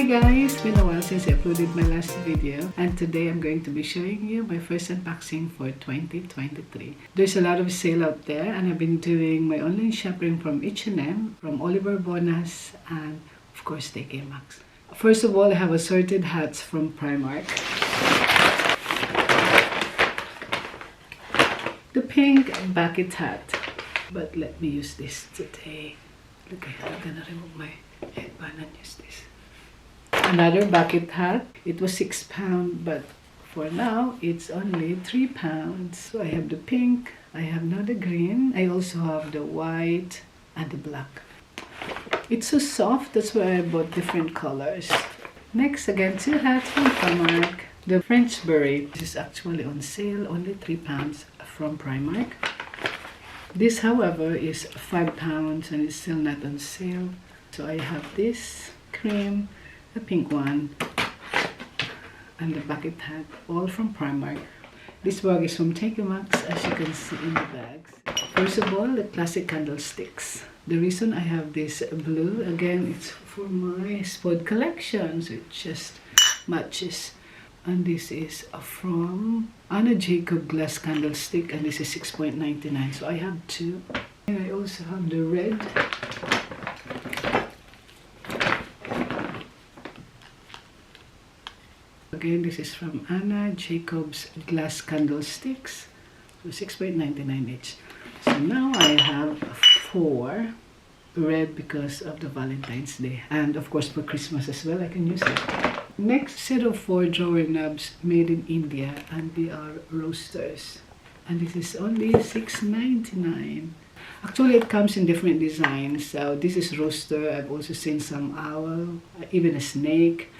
guys, it's been a while since I uploaded my last video, and today I'm going to be showing you my first unboxing for 2023. There's a lot of sale out there, and I've been doing my online shopping from H&M, from Bonas, and of course Maxx. First of all, I have assorted hats from Primark. The pink bucket hat, but let me use this today. Look, I'm gonna remove my headband and use this. Another bucket hat. It was £6, but for now it's only £3. So I have the pink, I have now the green, I also have the white and the black. It's so soft, that's why I bought different colors. Next, again, two hats from Primark. The French beret. This is actually on sale, only £3 from Primark. This, however, is £5 and it's still not on sale. So I have this cream, the pink one, and the bucket hat, all from Primark. This bag is from Maxx, as you can see in the bags. First of all, the classic candlesticks. The reason I have this blue, again, it's for my spod collection, so it just matches. And this is from Anna Jacob glass candlestick, and this is $6.99. So I have two. And I also have the red. Again, this is from Anna Jacob's glass candlesticks, so $6.99 each. So now I have 4 red because of the Valentine's Day, and of course for Christmas as well I can use it. Next set of 4 drawer knobs made in India, and they are roasters, and this is only $6.99. Actually, it comes in different designs. So this is roaster. I've also seen some owl, even a snake.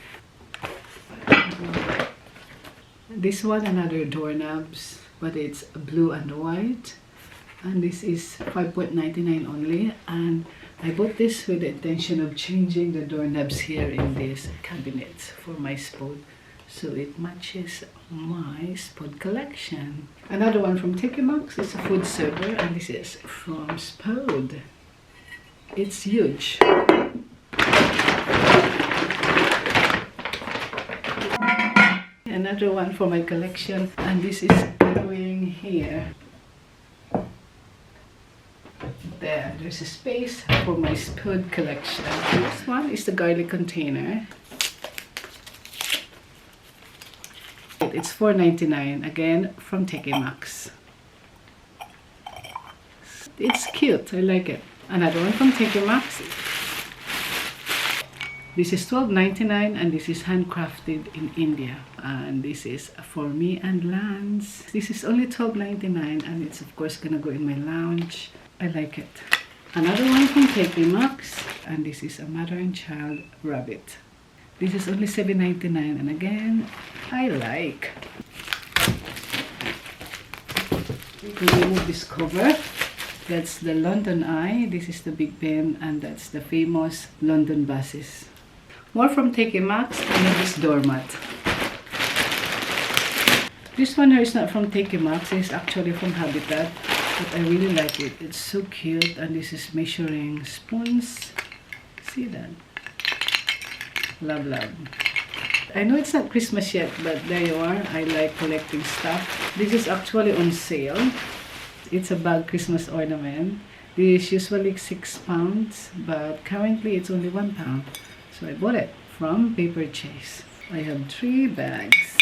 This one, another doorknobs, but it's blue and white, and this is $5.99 only. And I bought this with the intention of changing the doorknobs here in this cabinet for my spod, so it matches my spod collection. Another one from Maxx is a food server, and this is from Spod. It's huge. Another one for my collection, and this is going here. There's a space for my spod collection. This one is the garlic container. It's $4.99, again from Maxx. It's cute, I like it. Another one from Maxx. This is $12.99, and this is handcrafted in India. And this is for me and Lance. This is only $12.99, and it's of course gonna go in my lounge. I like it. Another one from Maxx, and this is a mother and child rabbit. This is only $7.99, and again, I like. You can remove this cover. That's the London Eye. This is the Big Ben, and that's the famous London buses. More from Maxx, and this doormat. This one here is not from Maxx, it's actually from Habitat, but I really like it. It's so cute, and this is measuring spoons. See that? Love, love. I know it's not Christmas yet, but there you are. I like collecting stuff. This is actually on sale. It's a bag Christmas ornament. This is usually £6, but currently it's only £1. So I bought it from Paper Chase. I have 3 bags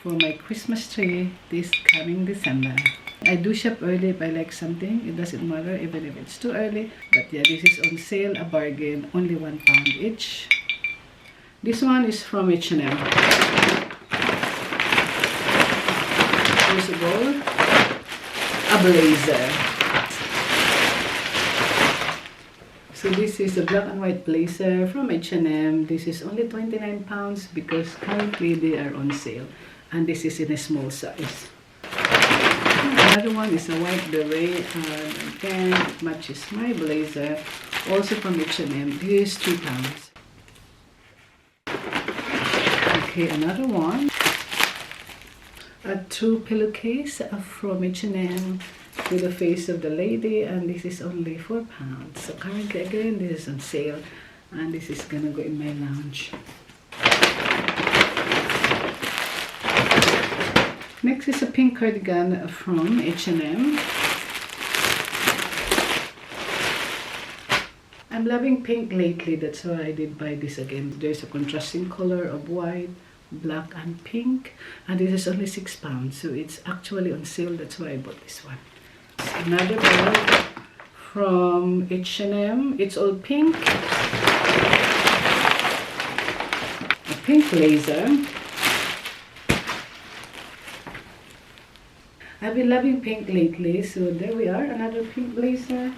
for my Christmas tree this coming December. I do shop early if I like something. It doesn't matter even if it's too early. But yeah, this is on sale, a bargain, only £1 each. This one is from H&M. First of all, a blazer. So this is a black and white blazer from H&M. This is only £29 because currently they are on sale. And this is in a small size. Another one is a white beret, and again it matches my blazer, also from H&M. This is £3. Okay, another one. A true pillowcase from H&M with the face of the lady, and this is only £4. So currently again this is on sale. And this is gonna go in my lounge. Next is a pink cardigan from H&M. I'm loving pink lately, that's why I did buy this again. There's a contrasting color of white, black and pink, and this is only £6, so it's actually on sale, that's why I bought this one. Another bag from H&M, it's all pink. A pink blazer. I've been loving pink lately, so there we are, another pink blazer.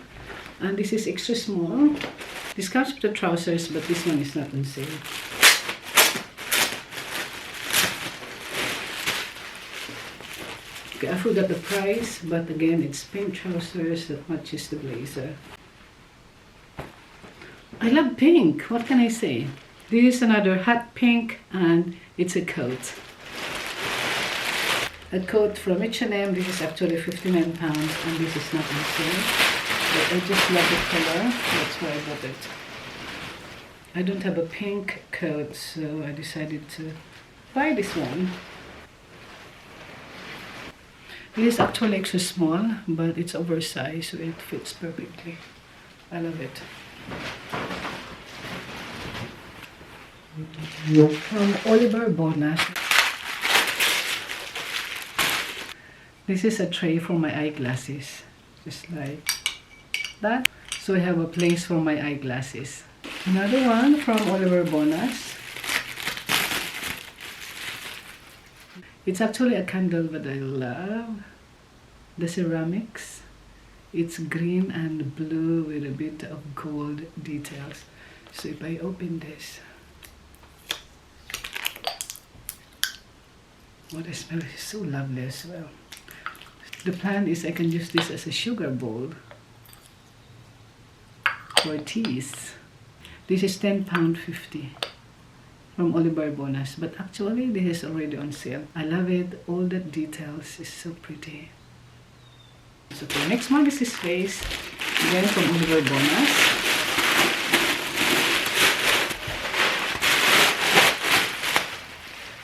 And this is extra small. This comes with the trousers, but this one is not on sale. Okay, I forgot the price, but again, it's pink trousers that matches the blazer. I love pink, what can I say? This is another hot pink, and it's a coat. A coat from H&M, this is actually £59, and this is not on sale. But I just love the color, that's why I bought it. I don't have a pink coat, so I decided to buy this one. It is actually extra small, but it's oversized, so it fits perfectly. I love it. From Bonas. This is a tray for my eyeglasses, just like that. So I have a place for my eyeglasses. Another one from Bonas. It's actually a candle, but I love the ceramics. It's green and blue with a bit of gold details. So if I open this, what I smell is so lovely as well. The plan is I can use this as a sugar bowl for teas. This is £10.50 from Bonas, but actually this is already on sale. I love it, all the details is so pretty. So okay, next one is this face, again from Bonas.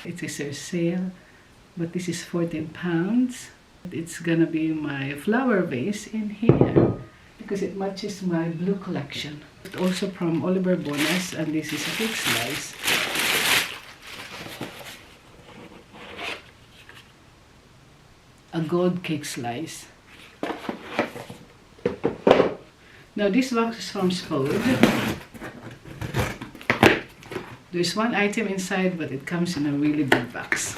It is a sale, but this is £14. It's gonna be my flower vase in here because it matches my blue collection. Also from Bonas, and this is a cake slice. A gold cake slice. Now this box is from Spode. There's one item inside, but it comes in a really big box.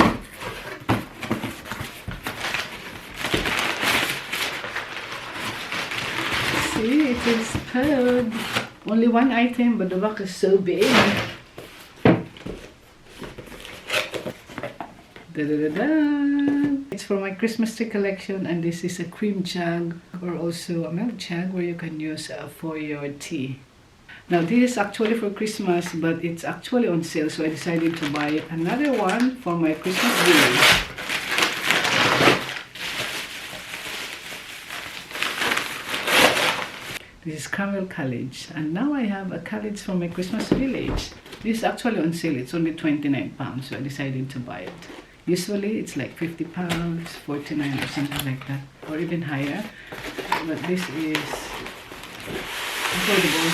See, it is Spode. Only one item, but the box is so big. Da-da-da-da. It's for my Christmas tree collection, and this is a cream jug or also a milk jug where you can use for your tea. Now this is actually for Christmas, but it's actually on sale, so I decided to buy another one for my Christmas village. This is Caramel College, and now I have a college for my Christmas village. This is actually on sale, it's only £29, so I decided to buy it. Usually it's like £50, $49 or something like that, or even higher. But this is affordable.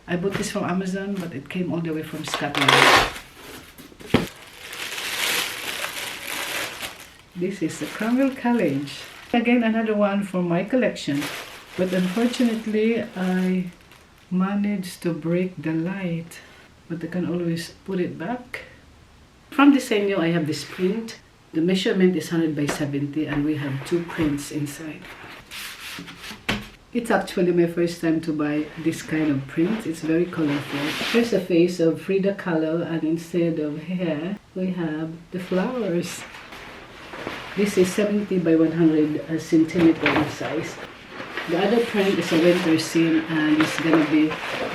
I bought this from Amazon, but it came all the way from Scotland. This is the Caramel College. Again, another one from my collection. But unfortunately, I managed to break the light. But I can always put it back. From Diseño, I have this print. The measurement is 100 by 70, and we have 2 prints inside. It's actually my first time to buy this kind of print. It's very colorful. Here's a face of Frida Kahlo, and instead of hair, we have the flowers. This is 70 by 100 centimeter in size. The other print is a winter scene, and it's gonna be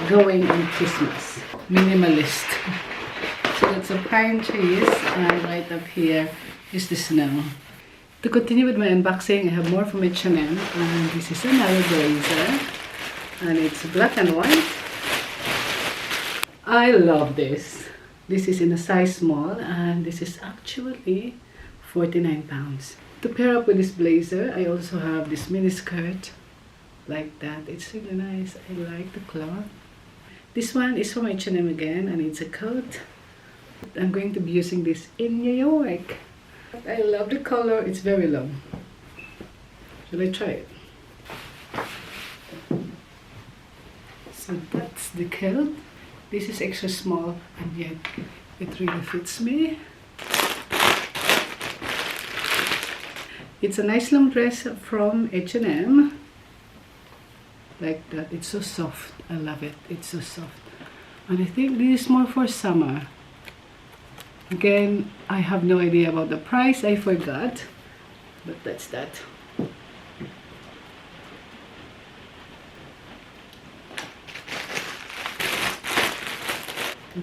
going on Christmas. Minimalist. So that's a pine trees, and right up here is the snow. To continue with my unboxing, I have more from H&M, and this is another blazer, and it's black and white. I love this. This is in a size small and this is actually 49 pounds. To pair up with this blazer, I also have this mini skirt like that. It's really nice. I like the cloth. This one is from H&M again and it's a coat. I'm going to be using this in New York. I love the color. It's very long. Shall I try it? So that's the coat. This is extra small and yet it really fits me. It's a nice long dress from H&M. Like that. It's so soft. I love it. It's so soft. And I think this is more for summer. Again, I have no idea about the price. I forgot. But that's that.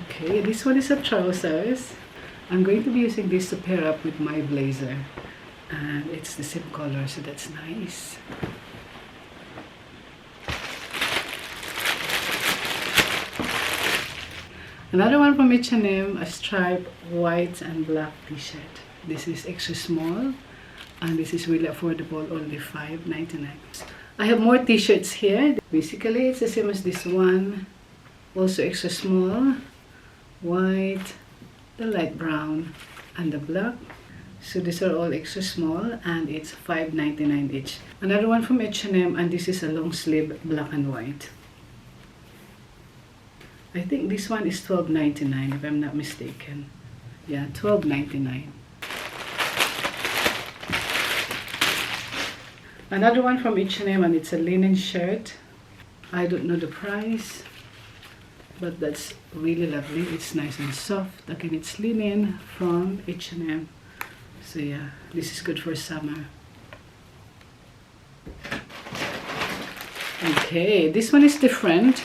Okay, this one is a trousers. I'm going to be using this to pair up with my blazer. And it's the same color, so that's nice. Another one from H&M, a striped white and black t-shirt. This is extra small and this is really affordable, only $5.99. I have more t-shirts here. Basically, it's the same as this one. Also extra small, white, the light brown, and the black. So these are all extra small and it's $5.99 each. Another one from H&M and this is a long sleeve black and white. I think this one is $12.99 if I'm not mistaken. Yeah, $12.99. Another one from H&M and it's a linen shirt. I don't know the price, but that's really lovely. It's nice and soft. Again, it's linen from H&M. So yeah, this is good for summer. Okay, this one is different.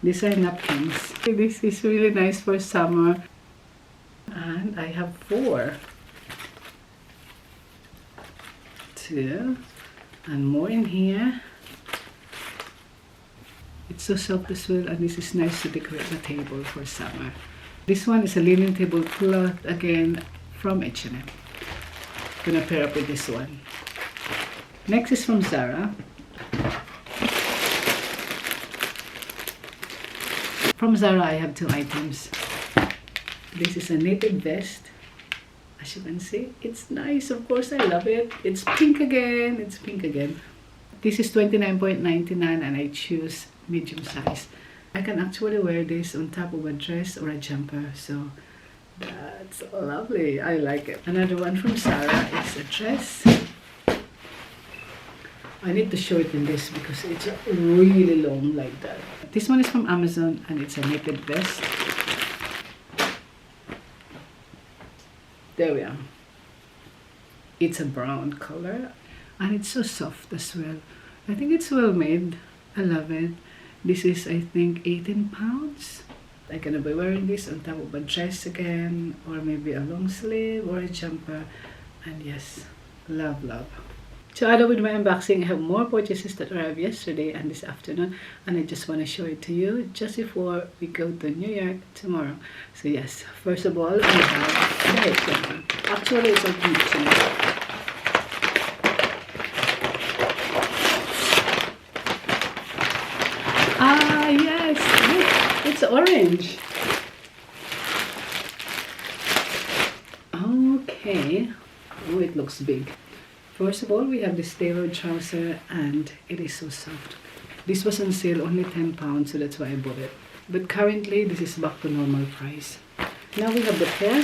These are napkins. This is really nice for summer. And I have 4. 2. And more in here. It's so soft as well and this is nice to decorate the table for summer. This one is a linen tablecloth, again from H&M. Gonna pair up with this one. Next is from Zara. From Zara, I have 2 items. This is a knitted vest. As you can see, it's nice. Of course, I love it. It's pink again. It's pink again. This is $29.99 and I choose medium size. I can actually wear this on top of a dress or a jumper. So that's lovely. I like it. Another one from Zara is a dress. I need to show it in this because it's really long like that. This one is from Amazon and it's a knitted vest. There we are. It's a brown color and it's so soft as well. I think it's well made. I love it. This is, I think, 18 pounds. I'm gonna be wearing this on top of a dress again, or maybe a long sleeve or a jumper. And yes, love, love. To add up with my unboxing, I have more purchases that arrived yesterday and this afternoon, and I just want to show it to you just before we go to New York tomorrow. So yes, first of all, we have the headband. Actually, it's a beach. Ah, yes, look, it's orange. Okay, oh, it looks big. First of all, we have this tailored trouser and it is so soft. This was on sale, only 10 pounds, so that's why I bought it. But currently, this is back to normal price. Now we have the pair.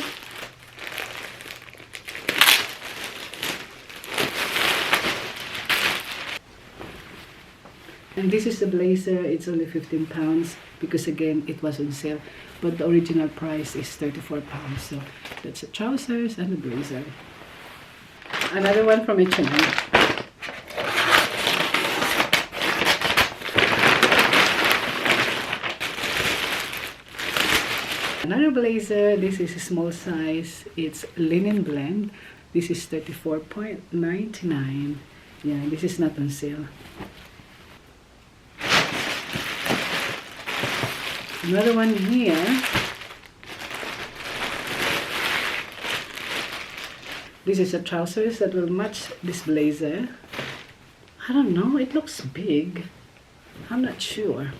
And this is the blazer. It's only 15 pounds because again, it was on sale. But the original price is 34 pounds. So that's the trousers and the blazer. Another one from H&M. Another blazer. This is a small size. It's linen blend. This is $34.99. Yeah, this is not on sale. Another one here. This is a trousers that will match this blazer. I don't know, it looks big. I'm not sure.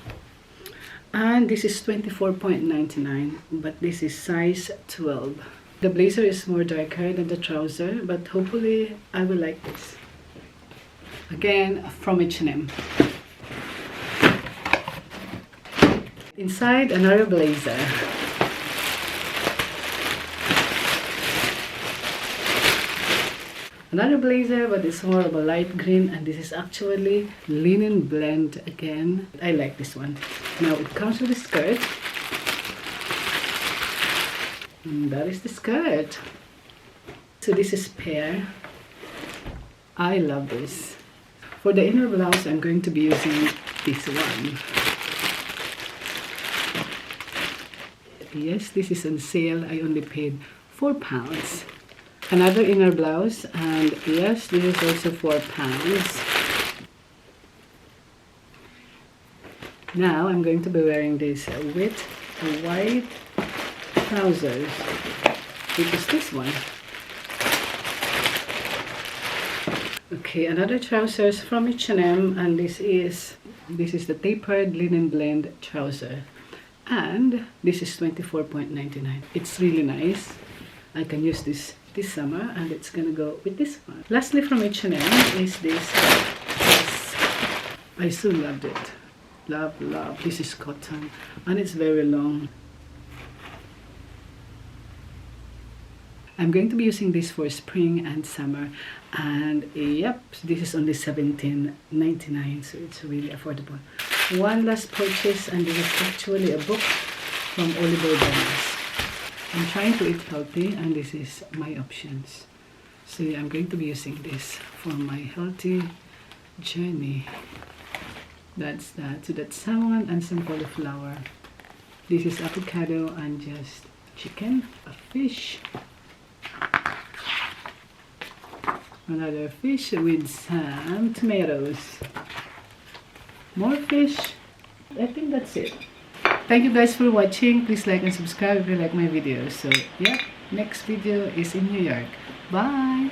And this is 24.99, but this is size 12. The blazer is more darker than the trouser, but hopefully I will like this. Again, from H&M. Inside, another blazer. Another blazer, but it's more of a light green, and this is actually linen blend again. I like this one. Now it comes with a skirt. And that is the skirt. So this is pear. I love this. For the inner blouse, I'm going to be using this one. Yes, this is on sale. I only paid £4. Another inner blouse, and yes, this is also £4. Now I'm going to be wearing this with a white trousers, which is this one. Okay, another trousers from H&M, and this is the tapered linen blend trouser, and this is 24.99. It's really nice. I can use this summer, and it's gonna go with this one. Lastly, from H&M is this. I so loved it. Love. This is cotton, and it's very long. I'm going to be using this for spring and summer, and yep, this is only $17.99, so it's really affordable. One last purchase, and this is actually a book from Bonas. I'm trying to eat healthy, and this is my options. So yeah, I'm going to be using this for my healthy journey. That's that. So that's salmon and some cauliflower. This is avocado and just chicken, a fish. Another fish with some tomatoes. More fish. I think that's it. Thank you guys for watching. Please like and subscribe if you like my videos. So yeah, next video is in New York. Bye!